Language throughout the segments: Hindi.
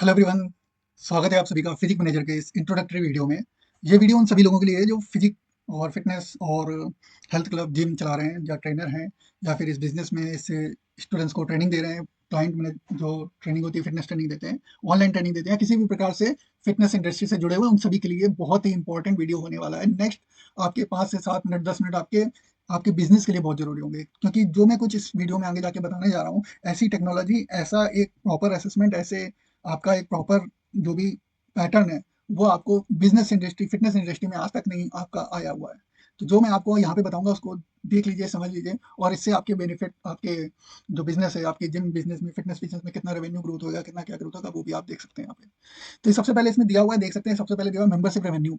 हेलो एवरीवन, स्वागत है आप सभी का फिजिक मैनेजर के इस इंट्रोडक्टरी वीडियो में। ये वीडियो उन सभी लोगों के लिए है जो फिजिक और फिटनेस और हेल्थ क्लब जिम चला रहे हैं या ट्रेनर हैं या फिर इस बिजनेस में इस स्टूडेंट्स को ट्रेनिंग दे रहे हैं। क्लाइंट में जो ट्रेनिंग होती है, फिटनेस ट्रेनिंग देते हैं, ऑनलाइन ट्रेनिंग देते हैं, किसी भी प्रकार से फिटनेस इंडस्ट्री से जुड़े हुए उन सभी के लिए बहुत ही इंपॉर्टेंट वीडियो होने वाला है। नेक्स्ट आपके 5 से 7 मिनट 10 मिनट आपके आपके बिजनेस के लिए बहुत जरूरी होंगे, क्योंकि जो मैं कुछ इस वीडियो में आगे जाके बताने जा रहा हूँ, ऐसी टेक्नोलॉजी, ऐसा एक प्रॉपर असेसमेंट, ऐसे आपका एक प्रॉपर जो भी पैटर्न है, वो आपको बिजनेस इंडस्ट्री, फिटनेस इंडस्ट्री में आज तक नहीं आपका आया हुआ है। तो जो मैं आपको यहाँ पे बताऊंगा उसको देख लीजिए, समझ लीजिए, और इससे आपके बेनिफिट, आपके जो बिजनेस है, आपके जिम बिजनेस में, फिटनेस बिजनेस में कितना रेवेन्यू ग्रोथ होगा, कितना क्या ग्रोथ होगा, वो भी आप देख सकते हैं यहाँ पे। तो सबसे पहले इसमें दिया हुआ है, देख सकते हैं, सबसे पहले दिया हुआ है मेंबरशिप रेवेन्यू।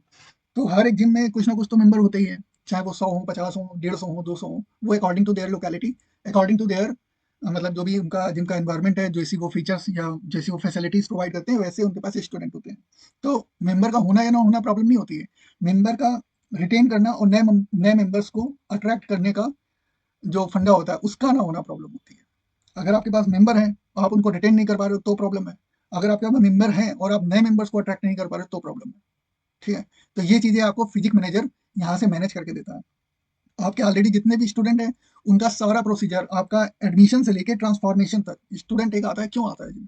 तो हर एक जिम में कुछ ना कुछ तो मेंबर होते ही है, चाहे वो 100 हो, 50 हो, 150 हो, 200 हो, वो according to their locality, according to their मतलब जो भी उनका जिम का एनवायरनमेंट है, जैसी वो फीचर्स या जैसी वो फैसिलिटीज प्रोवाइड करते हैं, वैसे उनके पास स्टूडेंट होते हैं। तो मेंबर का होना या ना होना प्रॉब्लम नहीं होती है। मेंबर का रिटेन करना और नए मेंबर्स को अट्रैक्ट करने का जो फंडा होता है, उसका ना होना प्रॉब्लम होती है। अगर आपके पास मेंबर हैं, आप उनको रिटेन नहीं कर पा रहे हो तो प्रॉब्लम है। अगर आपके पास मेंबर हैं और आप नए मेंबर्स को अट्रैक्ट नहीं कर पा रहे हो तो प्रॉब्लम है। ठीक है। तो ये चीजें आपको फिजिक मैनेजर यहाँ से मैनेज करके देता है। आपके ऑलरेडी जितने भी स्टूडेंट हैं, उनका सारा प्रोसीजर, आपका एडमिशन से लेके ट्रांसफॉर्मेशन तक। स्टूडेंट एक आता है, क्यों आता है जिम?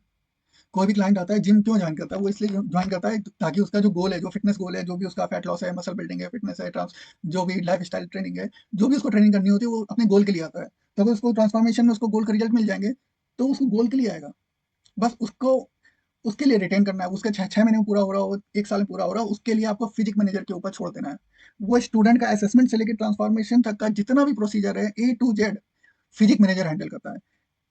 कोई भी क्लाइंट आता है जिम क्यों ज्वाइन करता है? वो इसलिए ज्वाइन करता है ताकि उसका जो गोल है, जो फिटनेस गोल है, जो भी उसका फैट लॉस है, मसल बिल्डिंग है, फिटनेस है, ट्रांस जो भी लाइफ स्टाइल ट्रेनिंग है, जो भी उसको ट्रेनिंग करनी होती है, वो अपने गोल के लिए आता है। तो अगर उसको ट्रांसफॉर्मेशन में उसको गोल का रिजल्ट मिल जाएंगे, तो उसको गोल के लिए आएगा। बस उसको उसके लिए रिटेन करना है। उसके 6 महीने में पूरा हो रहा हो, 1 साल में पूरा हो रहा हो, उसके लिए आपको फिजिक मैनेजर के ऊपर छोड़ देना है। वो स्टूडेंट का असेसमेंट से लेकर ट्रांसफॉर्मेशन तक का जितना भी प्रोसीजर है, A to Z physique manager handle करता है।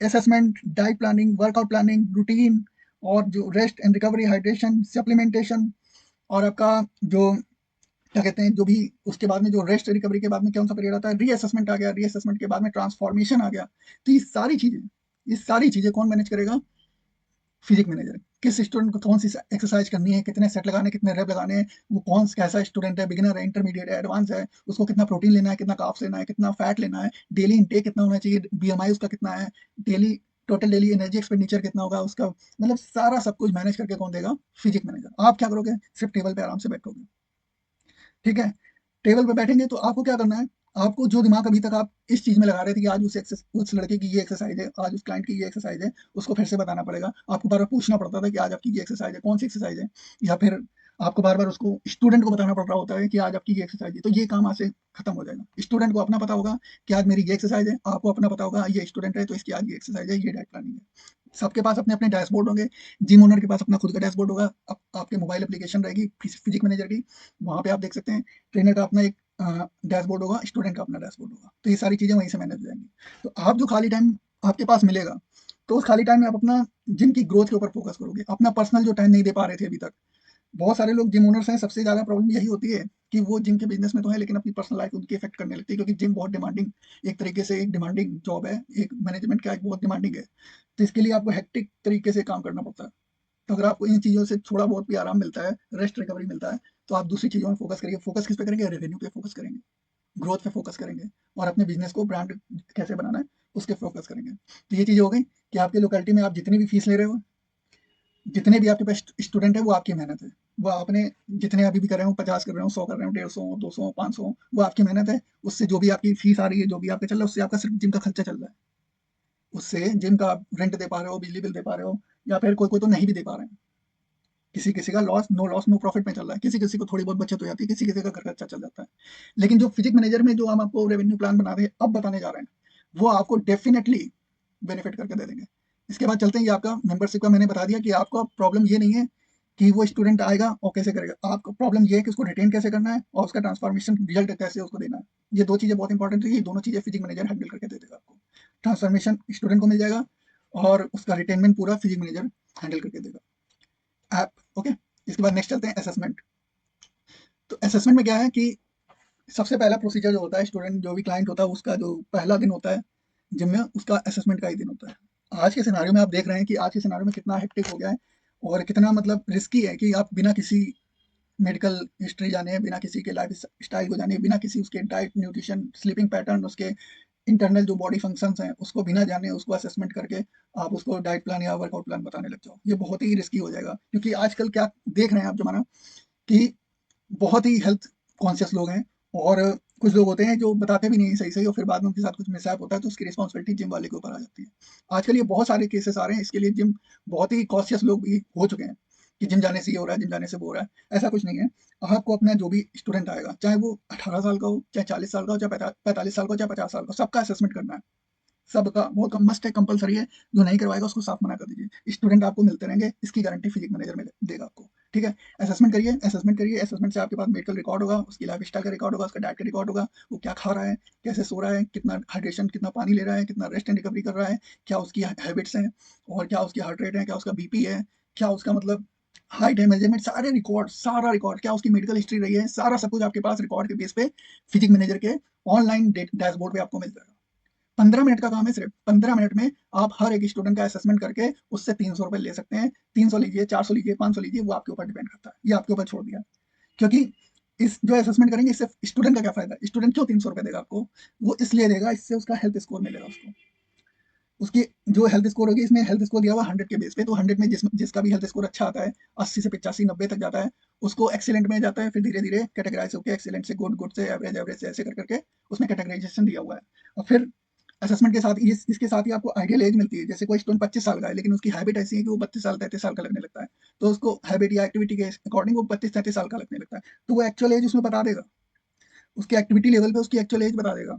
Assessment, diet planning, workout planning, routine, और जो rest and recovery, hydration, supplementation, और आपका जो क्या कहते हैं, जो भी उसके बाद में जो रेस्ट रिकवरी के बाद में कौन सा पीरियड आता है, रीअसेसमेंट आ गया, रीअसेसमेंट के बाद में ट्रांसफॉर्मेशन आ गया। तो ये सारी चीजें कौन मैनेज करेगा? Physique manager. किस स्टूडेंट को कौन सी एक्सरसाइज करनी है, कितने सेट लगाने, कितने रेप लगाने हैं, वो कौन कैसा स्टूडेंट है, बिगिनर है, इंटरमीडिएट है, एडवांस है, उसको कितना प्रोटीन लेना है, कितना कार्ब्स लेना है, कितना फैट लेना है, डेली इनटेक कितना होना चाहिए, बीएमआई उसका कितना है, daily total daily energy expenditure कितना होगा उसका, मतलब सारा सब कुछ मैनेज करके कौन देगा? Physique manager. आप क्या करोगे? सिर्फ टेबल पे आराम से बैठोगे। ठीक है। टेबल पे बैठेंगे तो आपको क्या करना है? आपको जो दिमाग अभी तक आप इस चीज में लगा रहे थे कि आज उस लड़के की ये एक्सरसाइज है, आज उस क्लाइंट की ये एक्सरसाइज है, उसको फिर से बताना पड़ेगा। आपको बार बार पूछना पड़ता था कि आज आपकी ये एक्सरसाइज है, कौन सी एक्सरसाइज है, या फिर आपको बार बार उसको स्टूडेंट को बताना पड़ रहा होता है कि आज आपकी ये एक्सरसाइज है। तो ये काम आज से खत्म हो जाएगा। स्टूडेंट को अपना पता होगा कि आज मेरी ये एक्सरसाइज है, आपको अपना पता होगा ये स्टूडेंट है तो इसकी आज ये एक्सरसाइज है, ये डाइट प्लानिंग है। सबके पास अपने अपने डैशबोर्ड होंगे। जिम ओनर के पास अपना खुद का डैशबोर्ड होगा। आपके मोबाइल एप्लीकेशन रहेगी फिजिक मैनेजर की, वहाँ पे आप देख सकते हैं। ट्रेनर का अपना एक डैशबोर्ड होगा, स्टूडेंट का अपना डैशबोर्ड होगा। तो ये सारी चीजें वहीं से मैनेज हो जाएंगी। तो आप जो खाली टाइम आपके पास मिलेगा, तो उस खाली टाइम में आप अपना जिम की ग्रोथ के ऊपर फोकस करोगे। अपना पर्सनल जो टाइम नहीं दे पा रहे थे अभी तक, बहुत सारे लोग जिम ओनर्स हैं, सबसे ज्यादा प्रॉब्लम यही होती है कि वो जिम के बिजनेस में तो है, लेकिन अपनी पर्सनल लाइफ उनकी इफेक्ट करने लगती है, क्योंकि जिम बहुत डिमांडिंग, एक तरीके से एक डिमांडिंग जॉब है, एक मैनेजमेंट का एक बहुत डिमांडिंग है। तो इसके लिए आपको हेक्टिक तरीके से काम करना पड़ता है। तो अगर आपको इन चीज़ों से थोड़ा बहुत भी आराम मिलता है, रेस्ट रिकवरी मिलता है, तो आप दूसरी चीज़ों में फोकस करिए। फोकस किस पे करेंगे? रेवेन्यू पे फोकस करेंगे, ग्रोथ पे फोकस करेंगे, और अपने बिजनेस को ब्रांड कैसे बनाना है उसके फोकस करेंगे। तो ये चीज़ें हो गई कि आपकी लोकेलिटी में आप जितनी भी फीस ले रहे हो, जितने भी आपके पास स्टूडेंट है, वो आपकी मेहनत है। वो आपने जितने अभी भी कर रहे हो, 50 कर रहे हो, 100 कर रहे हो, 150, 200, 500, वो आपकी मेहनत है। उससे जो भी आपकी फीस आ रही है, जो भी आपका चल रहा है, उससे आपका सिर्फ जिम का खर्चा चल रहा है। उससे जिम का रेंट दे पा रहे हो, बिजली बिल दे पा रहे हो, या फिर कोई कोई तो नहीं भी दे पा रहे हैं। किसी किसी का लॉस नो प्रॉफिट में चल रहा है, किसी किसी को थोड़ी बहुत बचत हो जाती है, किसी किसी का घर खर्चा चल जाता है। लेकिन जो फिजिक मैनेजर में जो हम आपको रेवेन्यू प्लान बना रहे हैं, अब बताने जा रहे हैं, वो आपको डेफिनेटली बेनिफिट करके दे देंगे। इसके बाद चलते हैं, ये आपका मेंबरशिप का मैंने बता दिया कि आपका प्रॉब्लम ये नहीं है कि वो स्टूडेंट आएगा और कैसे करेगा। आपका प्रॉब्लम ये है कि उसको रिटेन कैसे करना है और उसका ट्रांसफॉर्मेशन रिजल्ट कैसे उसको देना है। ये दो चीजें बहुत इंपॉर्टेंट है। ये दोनों चीजें फिजिक मैनेजर हैंडल करके दे देगा आपको। ट्रांसफॉर्मेशन स्टूडेंट को मिल जाएगा, और उसका रिटेनमेंट पूरा फिजिक मैनेजर हैंडल करके देगा ऐप। ओके। इसके बाद नेक्स्ट चलते हैं असेसमेंट। तो असेसमेंट में क्या है कि सबसे पहला प्रोसीजर जो होता है, स्टूडेंट जो भी क्लाइंट होता है, उसका जो पहला दिन होता है जिम में, उसका असेसमेंट का ही दिन होता है। आज के सिनारियो में आप देख रहे हैं कि आज के सिनारियो में कितना हेक्टिक हो गया है, और कितना मतलब रिस्की है कि आप बिना किसी मेडिकल हिस्ट्री जाने, बिना किसी के लाइफ स्टाइल को जाने, बिना किसी उसके डाइट, न्यूट्रिशन, स्लीपिंग पैटर्न, उसके इंटरनल जो बॉडी फंक्शंस हैं उसको बिना जाने उसको असेसमेंट करके आप उसको डाइट प्लान या वर्कआउट प्लान बताने लग जाओ, ये बहुत ही रिस्की हो जाएगा। क्योंकि आजकल क्या देख रहे हैं आप जमाना कि बहुत ही हेल्थ कॉन्शियस लोग हैं, और कुछ लोग होते हैं जो बताते भी नहीं हैं सही-सही, और फिर बाद में उनके साथ कुछ मिसहैप होता है तो उसकी रिस्पॉन्सिबिलिटी जिम वाले के ऊपर आ जाती है। आजकल ये बहुत सारे केसेस आ रहे हैं, इसके लिए जिम बहुत ही कॉशियस लोग भी हो चुके हैं कि जिम जाने से ये हो रहा है, जिम जाने से वो हो रहा है। ऐसा कुछ नहीं है। आपको अपना जो भी स्टूडेंट आएगा, चाहे वो 18 साल का हो, चाहे 40 साल का हो, चाहे 45 साल का हो, चाहे 50 साल का हो, सबका असेसमेंट करना है। सबका बहुत मस्ट है, कंपल्सरी है। जो नहीं करवाएगा उसको साफ मना कर दीजिए। स्टूडेंट आपको मिलते रहेंगे, इसकी गारंटी फिजिक मैनेजर में देगा आपको। ठीक है, असेसमेंट करिए, असेसमेंट करिए। असेसमेंट से आपके पास मेडिकल रिकॉर्ड होगा, उसकी लाइफ स्टाइल का रिकॉर्ड होगा, उसका डाइट का रिकॉर्ड होगा, वो क्या खा रहा है, कैसे सो रहा है, कितना हाइड्रेशन, कितना पानी ले रहा है, कितना रेस्ट एंड रिकवरी कर रहा है, क्या उसकी हैबिट्स हैं, और क्या उसकी हार्ट रेट है, क्या उसका बीपी है, क्या उसका मतलब हाइट है, मेजरमेंट, सारे रिकॉर्ड, सारा रिकॉर्ड, क्या उसकी मेडिकल हिस्ट्री रही है, सारा सब कुछ आपके पास रिकॉर्ड के बेस पे फिजिक मैनेजर के ऑनलाइन डैशबोर्ड पे आपको मिल जाएगा। 15 मिनट का काम है सिर्फ। 15 मिनट में आप हर एक स्टूडेंट का असेसमेंट करके उससे 300 रुपए ले सकते हैं। 300 लीजिए, 400 लीजिए, 500 लीजिए, वो आपके ऊपर डिपेंड करता है। ये आपके ऊपर छोड़ दिया। क्योंकि इस जो असेसमेंट करेंगे इससे स्टूडेंट का क्या फायदा? स्टूडेंट क्यों 300 रुपए देगा आपको? वो इसलिए देगा, इससे उसका हेल्थ स्कोर मिलेगा उसको। उसकी जो हेल्थ स्कोर होगी, इसमें हेल्थ स्कोर दिया हुआ 100 के बेस पे, तो 100 में जिसका भी हेल्थ स्कोर अच्छा आता है, 80 से 85 90 तक जाता है, उसको एक्सीलेंट में जाता है। फिर धीरे धीरे कैटेगराइज होकर एक्सीलेंट से गुड, गुड से एवरेज, एवरेज से ऐसे कर करके उसमें कैटेगराइजेशन दिया हुआ है। और फिर असेसमेंट के साथ इसके साथ ही आपको आइडियल एज मिलती है। जैसे कोई स्टूडेंट 25 साल का है, लेकिन उसकी हैबिट ऐसी है कि वो 32 साल 33 साल का लगने लगता है, तो उसको हैबिट या एक्टिविटी के अकॉर्डिंग वो 32 33 साल का लगने लगता है, तो वो एक्चुअल एज उसमें बता देगा। उसकी एक्टिविटी लेवल पे उसकी एक्चुअल एज बता देगा।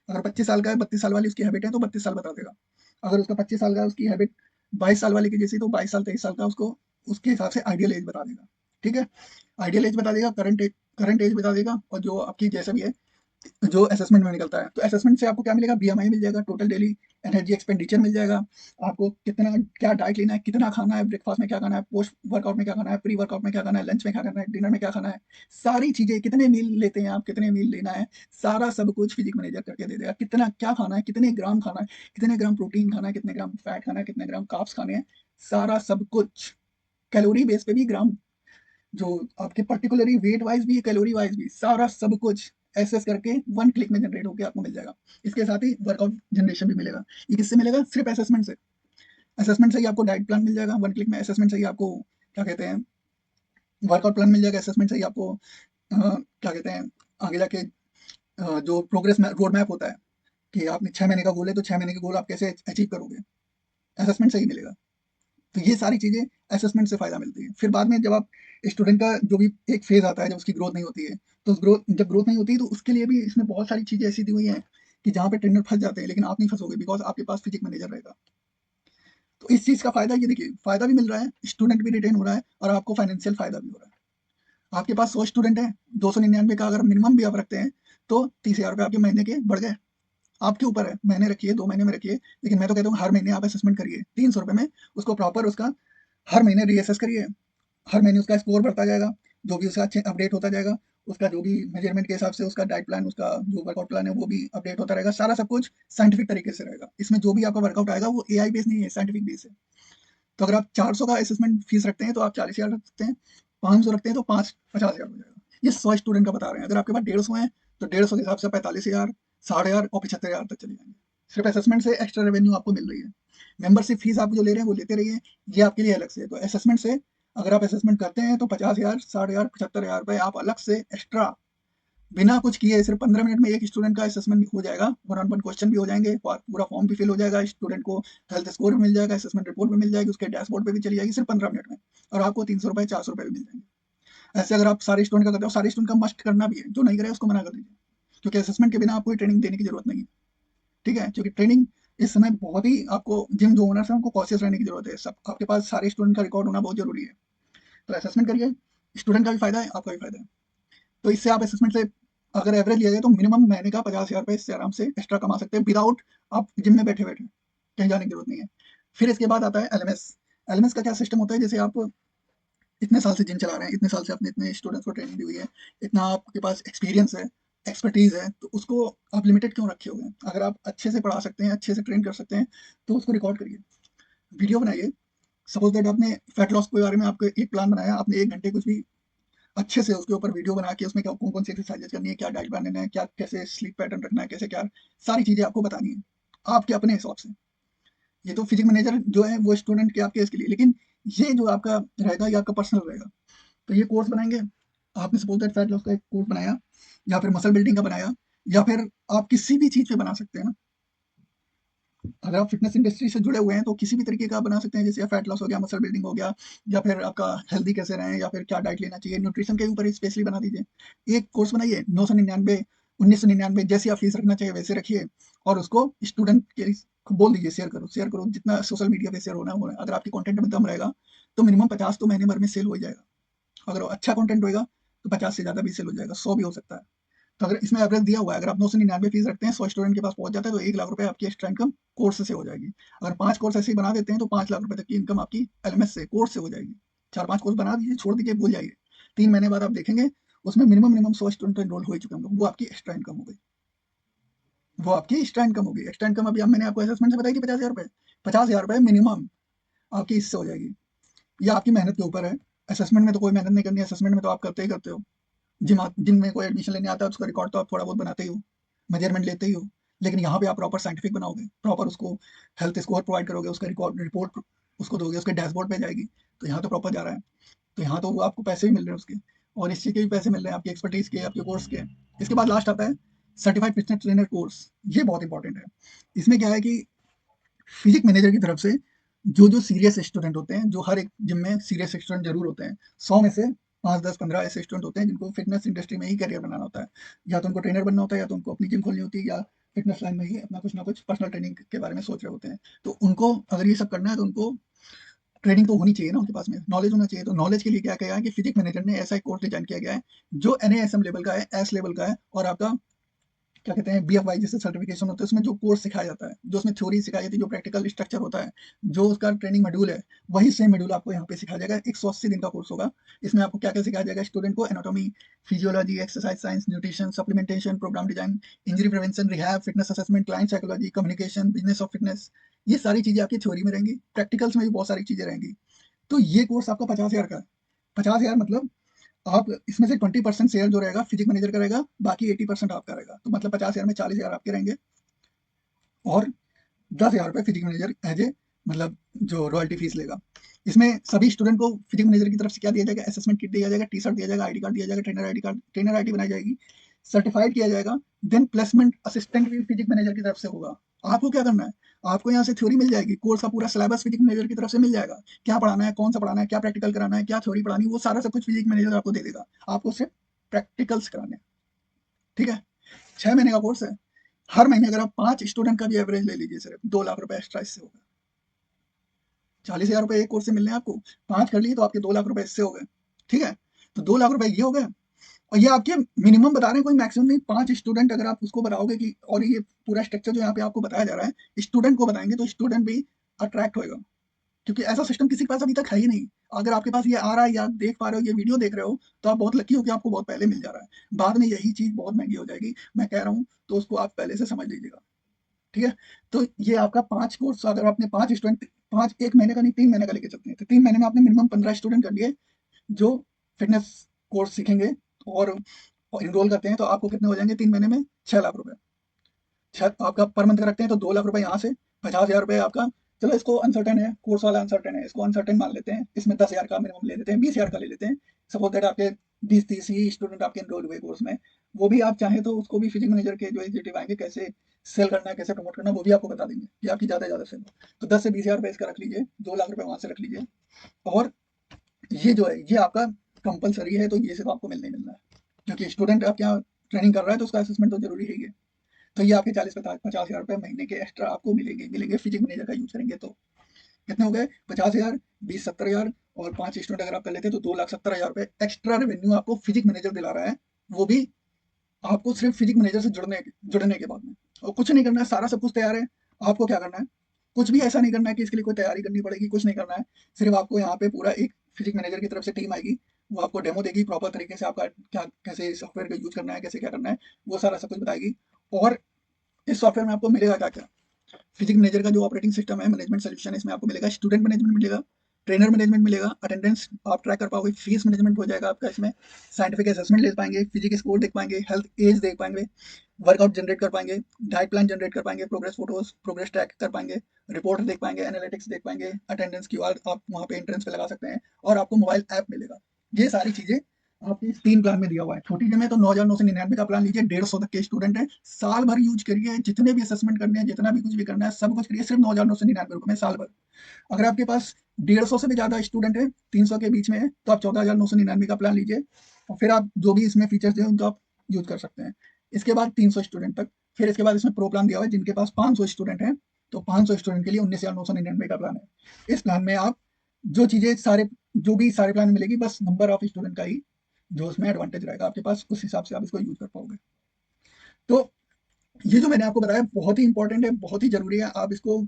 अगर 25 साल का है, 32 साल वाली उसकी हैबिट है, तो 32 साल बता देगा। अगर उसका 25 साल का है, उसकी हैबिट 22 साल वाले की जैसी, तो 22 साल 23 साल का उसको उसके हिसाब से आइडियल एज बता देगा। ठीक है, आइडियल एज बता देगा, करंट एज बता देगा, और जो आपकी जैसा भी है जो असेसमेंट में निकलता है। तो असेसमेंट से आपको क्या मिलेगा? बीएमआई मिल जाएगा, टोटल डेली एनर्जी एक्सपेंडिचर मिल जाएगा, आपको कितना क्या डाइट लेना है, कितना खाना है, ब्रेकफास्ट में क्या खाना है, पोस्ट वर्कआउट में क्या खाना है, प्री वर्कआउट में क्या खाना है, लंच में क्या खाना है, डिनर में क्या खाना है, सारी चीजें, कितने मील लेते हैं आप, कितने मील लेना है, सारा सब कुछ फिजिक मैनेजर करके दे देगा। कितना क्या खाना है, कितने ग्राम खाना है, कितने ग्राम प्रोटीन खाना है, कितने ग्राम फैट खाना है, कितने ग्राम कार्ब्स खाने हैं, सारा सब कुछ। कैलोरी बेस पे भी ग्राम, जो आपके पर्टिकुलरली वेट वाइज भी, कैलोरी वाइज भी, सारा सब कुछ एसेस करके वन क्लिक में जनरेट होकर आपको मिल जाएगा। इसके साथ ही वर्कआउट जनरेशन भी मिलेगा। ये किससे मिलेगा? सिर्फ असेसमेंट से। असेसमेंट से ही आपको डाइट प्लान मिल जाएगा वन क्लिक में। असेसमेंट से ही आपको क्या कहते हैं, वर्कआउट प्लान मिल जाएगा। असेसमेंट से ही आपको क्या कहते हैं, आगे जाके जो प्रोग्रेस रोड मैप होता है कि आपने 6 महीने का गोल है, तो 6 महीने के गोल आप कैसे अचीव करोगे, असेसमेंट से ही मिलेगा। तो ये सारी चीज़ें असेसमेंट से फ़ायदा मिलती है। फिर बाद में जब आप स्टूडेंट का जो भी एक फ़ेज़ आता है, जब उसकी ग्रोथ नहीं होती है, तो उस ग्रोथ जब ग्रोथ नहीं होती है, तो उसके लिए भी इसमें बहुत सारी चीज़ें ऐसी दी हुई हैं कि जहाँ पे ट्रेनर फँस जाते हैं, लेकिन आप नहीं फँसोगे, बिकॉज़ आपके पास फिजिक मैनेजर रहेगा। तो इस चीज़ का फ़ायदा ये देखिए, फ़ायदा भी मिल रहा है, स्टूडेंट भी रिटेन हो रहा है, और आपको फाइनेंशियल फ़ायदा भी हो रहा है। आपके पास 100 स्टूडेंट हैं, 299 का अगर मिनिमम भी आप रखते हैं, तो 30,000 रुपए आपके महीने के बढ़ गए। आपके ऊपर है, महीने रखिए, 2 महीने में रखिए, लेकिन मैं तो कहता हूँ हर महीने आप असेसमेंट करिए। 300 रुपए में उसको प्रॉपर उसका हर महीने रीअसेस करिए। हर महीने उसका स्कोर बढ़ता जाएगा, जो भी उसका अच्छे अपडेट होता जाएगा, उसका जो भी मेजरमेंट के हिसाब से उसका डाइट प्लान, उसका जो वर्कआउट प्लान है वो भी अपडेट होता रहेगा, सारा सब कुछ साइंटिफिक तरीके से रहेगा। इसमें जो भी आपका वर्कआउट आएगा वो एआई बेस नहीं है, साइंटिफिक बेस है। तो अगर आप 400 का असेसमेंट फीस रखते हैं तो आप 40,000 रख सकते हैं, 500 रखते हैं तो 50,000 हो जाएगा। ये 100 स्टूडेंट का बता रहे हैं। अगर आपके पास 150 है तो 150 के हिसाब से 45,000, 60,000 और 75,000 तक चले जाएंगे। सिर्फ असेसमेंट से एक्स्ट्रा रेवेन्यू आपको मिल रही है। मेंबरशिप फीस आप जो ले रहे हैं वो लेते रहिए, ये आपके लिए अलग से। तो असेसमेंट से अगर आप असेसमेंट करते हैं तो 50,000, 60,000, 75,000 रुपए आप अलग से एक्स्ट्रा, बिना कुछ किए, सिर्फ 15 मिनट में एक स्टूडेंट का असेसमेंट हो जाएगा। वन ऑन वन क्वेश्चन भी हो जाएंगे, पूरा फॉर्म भी फिल हो जाएगा, स्टूडेंट को हेल्थ स्कोर भी मिल जाएगा, असेसमेंट रिपोर्ट भी मिल जाएगी, उसके डैशबोर्ड पे भी चली जाएगी, सिर्फ 15 मिनट में। और आपको 300 रुपए, 400 रुपए भी मिल जाएंगे। ऐसे अगर आप सारे स्टूडेंट का करते हो, सारे स्टूडेंट का मस्ट करना भी है, जो नहीं करे उसको मना कर दीजिए, क्योंकि असेसमेंट के बिना आपको ट्रेनिंग देने की जरूरत नहीं है। ठीक है, क्योंकि ट्रेनिंग इस समय बहुत ही, आपको जिम जो ओनर्स है उनको कॉशियस रहने की जरूरत है। सब आपके पास सारे स्टूडेंट का रिकॉर्ड होना बहुत जरूरी है। तो असेसमेंट करिए, स्टूडेंट का भी फायदा है, आपका भी फायदा है। तो इससे आप असेसमेंट से अगर एवरेज लिया जाए तो मिनिमम महीने का 50,000 रुपए इससे आराम से एक्स्ट्रा कमा सकते हैं, विदाउट आप जिम में बैठे बैठे, कहीं जाने की जरूरत नहीं है। फिर इसके बाद आता है एलएमएस। एलएमएस का क्या सिस्टम होता है? जैसे आप इतने साल से जिम चला रहे हैं, इतने साल से आपने इतने स्टूडेंट्स को ट्रेनिंग दी हुई है, इतना आपके पास एक्सपीरियंस है, एक्सपर्टीज है, तो उसको आप लिमिटेड क्यों रखे हुए हैं? अगर आप अच्छे से पढ़ा सकते हैं, अच्छे से ट्रेन कर सकते हैं, तो उसको रिकॉर्ड करिए, वीडियो बनाइए। सपोज दैट आपने फैट लॉस के बारे में आपको एक प्लान बनाया, आपने 1 घंटे कुछ भी अच्छे से उसके ऊपर वीडियो बना के उसमें क्या कौन कौन सी एक्सरसाइजेज करनी है, क्या डाइट प्लान लेना है, क्या कैसे स्लीप पैटर्न रखना है, कैसे क्या सारी चीज़ें आपको बतानी है आपके अपने हिसाब से। ये तो फिजिक मैनेजर जो है वो स्टूडेंट के आपके इसके लिए, लेकिन ये जो आपका रहेगा ये आपका पर्सनल रहेगा। तो ये कोर्स बनाएंगे, आपने सपोज दैट फैट लॉस का एक कोर्स बनाया, या फिर मसल बिल्डिंग का बनाया, या फिर आप किसी भी चीज़ पे बना सकते हैं ना। अगर आप फिटनेस इंडस्ट्री से जुड़े हुए हैं तो किसी भी तरीके का आप बना सकते हैं, जैसे फैट लॉस हो गया, मसल बिल्डिंग हो गया, या फिर आपका हेल्दी कैसे रहें, या फिर क्या डाइट लेना चाहिए, न्यूट्रिशन के ऊपर स्पेशली बना दीजिए। एक कोर्स बनाइए, 999 1999 जैसी आप फीस रखना चाहिए वैसे रखिए, और उसको स्टूडेंट के को बोल दीजिए शेयर करो जितना सोशल मीडिया पे शेयर होना है होना है। अगर आपकी कंटेंट में दम रहेगा तो मिनिमम 50 तो महीने भर में सेल हो ही जाएगा। अगर वो अच्छा कंटेंट होएगा तो 50 से ज़्यादा भी सेल हो जाएगा, 100 भी हो सकता है। तो अगर इसमें एवरेज दिया हुआ है, अगर आप 999 फीस रखते हैं, 100 स्टूडेंट के पास पहुंच जाता है, तो 1 लाख रुपए आपकी एक्स्ट्रा इनकम कोर्स से हो जाएगी। अगर 5 कोर्स ऐसे ही बना देते हैं तो 5 लाख रुपए तक की इनकम आपकी एलएमएस से कोर्स से हो जाएगी। 4-5 कोर्स बना दीजिए, छोड़ दीजिए, भूल जाइए। 3 महीने बाद आप देखेंगे उसमें मिनिमम 100 स्टूडेंट एनरोल हो ही चुके होंगे। वो आपकी एक्स्ट्रा इनकम हो गई। वो आपकी एक्स्ट्रा इनकम होगी। एक्स्ट्रा इनकम अभी मैंने आपको असेसमेंट से बताई थी 50,000 रुपए। 50,000 रुपए मिनिमम आपकी इससे हो जाएगी। ये आपकी मेहनत के ऊपर है। असेसमेंट में तो कोई मेहनत नहीं करनी है, असेसमेंट में तो आप करते ही करते हो। जिम में कोई एडमिशन लेने आता है उसका रिकॉर्ड तो आप थोड़ा बहुत बनाते ही हो, मेजरमेंट लेते ही हो। लेकिन यहाँ पे आप प्रॉपर साइंटिफिक बनाओगे, प्रॉपर उसको हेल्थ स्कोर प्रोवाइड करोगे, उसका रिकॉर्ड रिपोर्ट उसको दोगे, उसके डैशबोर्ड पे जाएगी। तो यहाँ तो प्रॉपर जा रहा है। तो यहाँ तो वो आपको पैसे भी मिल रहे हैं उसके, और इस चीज़ के भी पैसे मिल रहे हैं, आपकी एक्सपर्टीज के, आपके कोर्स के। इसके बाद लास्ट आता है सर्टिफाइड फिटनेस ट्रेनर कोर्स। ये बहुत इंपॉर्टेंट है। इसमें क्या है कि फिजिक मैनेजर की तरफ से जो सीरियस स्टूडेंट होते हैं, जो हर एक जिम में सीरियस स्टूडेंट जरूर होते हैं, 100 में से 5 10 15 ऐसे स्टूडेंट होते हैं जिनको फिटनेस इंडस्ट्री में ही करियर बनाना होता है। या तो उनको ट्रेनर बनना होता है, या तो उनको अपनी जिम खोलनी होती है, या फिटनेस लाइन में ही अपना कुछ ना कुछ पर्सनल ट्रेनिंग के बारे में सोच रहे होते हैं। तो उनको अगर ये सब करना है तो उनको ट्रेनिंग तो होनी चाहिए ना, उनके पास में नॉलेज होना चाहिए। तो नॉलेज के लिए क्या किया है कि फिजिक मैनेजर ने ऐसा एक कोर्स डिजाइन किया गया है जो NASM लेवल का है, एस लेवल का है, और आपका क्या कहते हैं BFY जैसे सर्टिफिकेशन होता है, उसमें जो कोर्स सिखाया जाता है, जो उसमें थ्योरी सिखाई जाती है, जो प्रैक्टिकल स्ट्रक्चर होता है, जो उसका ट्रेनिंग मॉड्यूल है, वही सेम मॉड्यूल आपको यहाँ पे सिखाया जाएगा। 180 दिन का कोर्स होगा। इसमें आपको क्या क्या सिखाया जाएगा स्टूडेंट को, anatomy, physiology, exercise science, nutrition, supplementation, programme design, injury prevention, rehab, fitness assessment, client psychology, communication, business of fitness. ये सारी चीजें आपकी थ्योरी में रहेंगी, प्रैक्टिकल्स में भी बहुत सारी चीजें रहेंगी। तो ये कोर्स आपका 50,000 का है। 50,000 मतलब आप इसमें से 20% शेयर जो रहेगा फिजिक मैनेजर का रहेगा, बाकी 80% आपका रहेगा। तो मतलब 50,000 में 40,000 आपके रहेंगे, और 10,000 रुपये फिजिक मैनेजर एज ए मतलब जो रॉयल्टी फीस लेगा। इसमें सभी स्टूडेंट को फिजिक मैनेजर की तरफ से क्या दिया जाएगा, असेसमेंट किट दिया जाएगा, टी शर्ट दिया जाएगा, आईडी कार्ड दिया जाएगा, ट्रेनर आईडी बनाई जाएगी, सर्टिफाइड किया जाएगा। देन प्लेसमेंट असिस्टेंट भी फिजिक मैनेजर की तरफ से होगा। आपको क्या करना है, आपको यहाँ से थ्योरी मिल जाएगी, कोर्स का पूरा सिलेबस फिजिक मैनेजर की तरफ से मिल जाएगा। क्या पढ़ाना है, कौन सा पढ़ाना है, क्या प्रैक्टिकल कराना है, क्या थ्योरी पढ़ानी है, वो सारा सब कुछ फिजिक मैनेजर आपको दे देगा। आपको सिर्फ प्रैक्टिकल्स कराने हैं। ठीक है, 6 महीने का कोर्स है। हर महीने अगर आप 5 स्टूडेंट का भी एवरेज ले लीजिए, सिर्फ 2 लाख रुपए एक्स्ट्रा इससे होगा। 40,000 रुपए एक कोर्स से मिलने हैं आपको, 5 कर लिए तो आपके 2 लाख रुपए इससे हो गए। ठीक है, तो 2 लाख रुपए ये हो गए। और ये आपके मिनिमम बता रहे हैं, कोई मैक्सिमम नहीं। 5 स्टूडेंट अगर आप उसको बताओगे कि, और ये पूरा स्ट्रक्चर जो यहाँ पे आपको बताया जा रहा है स्टूडेंट को बताएंगे, तो स्टूडेंट भी अट्रैक्ट होएगा, क्योंकि ऐसा सिस्टम किसी के पास अभी तक है ही नहीं। अगर आपके पास ये आ रहा है, या आप देख पा रहे हो, ये वीडियो देख रहे हो, तो आप बहुत लकी हो कि आपको बहुत पहले मिल जा रहा है। बाद में यही चीज बहुत महंगी हो जाएगी, मैं कह रहा हूँ, तो उसको आप पहले से समझ लीजिएगा। ठीक है, तो ये आपका 5 कोर्स, अगर आपने 5 स्टूडेंट, 5 एक महीने का नहीं 3 महीने का लेके चलते हैं, तो 3 महीने में आपने मिनिमम 15 स्टूडेंट कर लिए जो फिटनेस कोर्स सीखेंगे, और इनरोल करते हैं। तो आपको कितने हो जाएंगे 3 महीने में, 6 लाख रुपए। आपका पर मंथ का रखते हैं तो 2 लाख रुपए यहाँ से, 50,000 रुपए आपका। चलो इसको अनसर्टेन है, कोर्स वाला अनसर्टेन है, इसको अनसर्टेन मान लेते हैं। इसमें 10,000 का मिनिमम ले लेते हैं, 20,000 का ले लेते हैं। सपोज दैट आपके 20 30 ही स्टूडेंट आपके एनरोल हुए कोर्स में। वो भी आप चाहें तो उसको भी फिजिक मैनेजर के जो एग्जीक्यूटिव आएंगे, कैसे सेल करना है, कैसे प्रमोट करना है, वो भी आपको बता देंगे कि आपकी ज़्यादा से ज़्यादा सेल हो। तो 10 से 20,000 रुपए इसका रख लीजिए, 2 लाख रुपए वहाँ से रख लीजिए। और ये जो है ये आपका कंपलसरी है, तो ये सिर्फ आपको मिलना ही मिलना है, क्योंकि स्टूडेंट आप यहाँ ट्रेनिंग कर रहा है तो उसका असेसमेंट तो जरूरी है ही है। तो ये आपके 40 50 50,000 रुपए महीने के एक्स्ट्रा आपको मिलेंगे मिलेंगे फिजिक मैनेजर का यूज करेंगे तो। कितने हो गए, 50,000, 20 70,000, और 5 स्टूडेंट अगर आप कर लेते हैं तो 2,70,000 रुपए एक्स्ट्रा रेवेन्यू आपको फिजिक मैनेजर दिला रहा है। वो भी आपको सिर्फ फिजिक मैनेजर से जुड़ने के बाद में। और कुछ नहीं करना है, सारा सब कुछ तैयार है। आपको क्या करना है, कुछ भी ऐसा नहीं करना है कि इसके लिए कोई तैयारी करनी पड़ेगी, कुछ नहीं करना है। सिर्फ आपको यहाँ पे पूरा एक फिजिक मैनेजर की तरफ से टीम आएगी, वो आपको डेमो देगी प्रॉपर तरीके से, आपका क्या कैसे सॉफ्टवेयर का यूज करना है, कैसे क्या करना है, वो सारा सब कुछ बताएगी। और इस सॉफ्टवेयर में आपको मिलेगा क्या क्या, फिजिक मैनेजर का जो ऑपरेटिंग सिस्टम है, मैनेजमेंट सोल्यूशन, इसमें आपको मिलेगा स्टूडेंट मैनेजमेंट मिलेगा, ट्रेनर मैनेजमेंट मिलेगा, अटेंडेंस आप ट्रैक कर पाओगे, फीस मैनेजमेंट हो जाएगा आपका इसमें, साइंटिफिक असेसमेंट ले पाएंगे, फिजिक स्कोर देख पाएंगे, हेल्थ एज देख पाएंगे, वर्कआउट जनरेट कर पाएंगे, डाइट प्लान जनरेट कर पाएंगे, प्रोग्रेस फोटोज प्रोग्रेस ट्रैक कर पाएंगे, रिपोर्ट देख पाएंगे, एनालिटिक्स देख पाएंगे, अटेंडेंस क्यूआर आप वहाँ पे एंट्रेंस पे लगा सकते हैं, और आपको मोबाइल ऐप मिलेगा। ये सारी चीजें आपके इस 3 प्लान में दिया हुआ है। छोटी जिम में तो 9,999 का प्लान लीजिए, 150 तक के स्टूडेंट है, साल भर यूज करिए, जितने भी असेसमेंट करने हैं, जितना भी कुछ भी करना है, सब कुछ करिए, सिर्फ 9,999 में साल भर। अगर आपके पास 150 से भी ज्यादा स्टूडेंट है, 300 के बीच में है, तो आप 14,999 का प्लान लीजिए, और फिर आप जो भी इसमें फीचर्स हैं उनको आप यूज कर सकते हैं। इसके बाद 300 स्टूडेंट तक, फिर इसके बाद इसमें प्रो प्लान दिया हुआ है, जिनके पास 500 स्टूडेंट हैं, तो 500 स्टूडेंट के लिए 19,999 का प्लान है। इस प्लान में आप जो चीजें सारे जो भी सारे प्लान में मिलेगी, बस नंबर ऑफ स्टूडेंट का ही जो उसमें एडवांटेज रहेगा आपके पास, उस हिसाब से आप इसको यूज कर पाओगे। तो ये जो मैंने आपको बताया बहुत ही इंपॉर्टेंट है, बहुत ही जरूरी है। आप इसको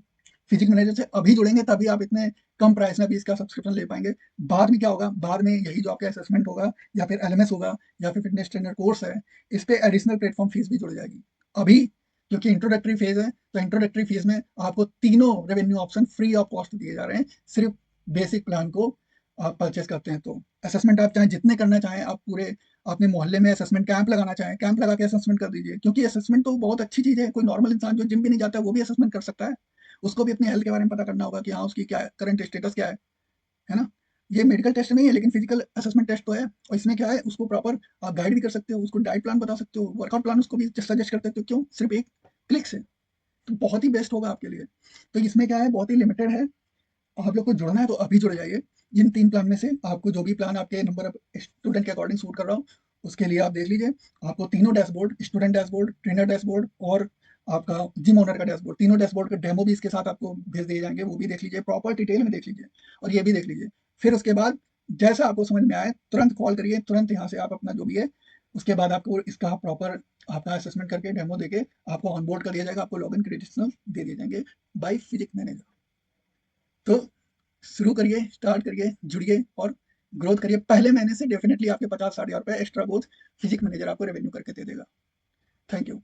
फिजिक मैनेजर से अभी जुड़ेंगे तभी आप इतने कम प्राइस में भी इसका सब्सक्रिप्शन ले पाएंगे। बाद में क्या होगा, बाद में यही जो आपका असेसमेंट होगा, या फिर एलएमएस होगा, या फिर फिटनेस ट्रेनर कोर्स है, इस पे एडिशनल प्लेटफॉर्म फीस भी जुड़ जाएगी। अभी क्योंकि इंट्रोडक्टरी फेज है, तो इंट्रोडक्टरी फीस में आपको तीनों revenue option free of cost दिए जा रहे हैं, सिर्फ बेसिक प्लान को आप परचेस करते हैं तो। असेसमेंट आप चाहें जितने करना चाहें, आप पूरे अपने मोहल्ले में असेसमेंट कैंप लगाना चाहें, कैंप लगा के असेसमेंट कर दीजिए, क्योंकि असेसमेंट तो बहुत अच्छी चीज़ है। कोई नॉर्मल इंसान जो जिम भी नहीं जाता है वो भी असेसमेंट कर सकता है। उसको भी अपनी हेल्थ के बारे में पता करना होगा कि हाँ उसकी क्या है, करंट स्टेटस क्या है ना। ये मेडिकल टेस्ट नहीं है, लेकिन फिजिकल असेसमेंट टेस्ट तो है, और इसमें क्या है, उसको प्रॉपर आप गाइड भी कर सकते हो, उसको डाइट प्लान बता सकते हो, वर्कआउट प्लान उसको भी सजेस्ट कर सकते हो। क्यों, सिर्फ एक क्लिक से। तो बहुत ही बेस्ट होगा आपके लिए। तो इसमें क्या है, बहुत ही लिमिटेड है। आप लोग को जुड़ना है तो अभी जुड़ जाइए। जिन 3 प्लान में से आपको जो भी प्लान आपके नंबर ऑफ स्टूडेंट के अकॉर्डिंग सूट कर रहा हो, उसके लिए आप देख लीजिए। आपको तीनों dashboard, student dashboard, trainer dashboard और आपका जिम ओनर का डैशबोर्ड, तीनों डैशबोर्ड का डेमो भी इसके साथ आपको भेज दिए जाएंगे, वो भी देख लीजिए, प्रॉपर डिटेल में देख लीजिए, और ये भी देख लीजिए। फिर उसके बाद जैसा आपको समझ में आए तुरंत कॉल करिए, तुरंत यहाँ से आप अपना जो भी है, उसके बाद आपको इसका प्रॉपर आपका असेसमेंट करके डेमो देके आपको ऑनबोर्ड कर दिया जाएगा, आपको लॉगिन क्रेडेंशियल्स दे दिए जाएंगे बाय फिजिक मैनेजर। तो शुरू करिए, स्टार्ट करिए, जुड़िए और ग्रोथ करिए। पहले महीने से डेफिनेटली आपके 50-60 हज़ार रुपए एक्स्ट्रा ग्रोथ फिजिक मैनेजर आपको रेवेन्यू करके दे देगा। Thank you.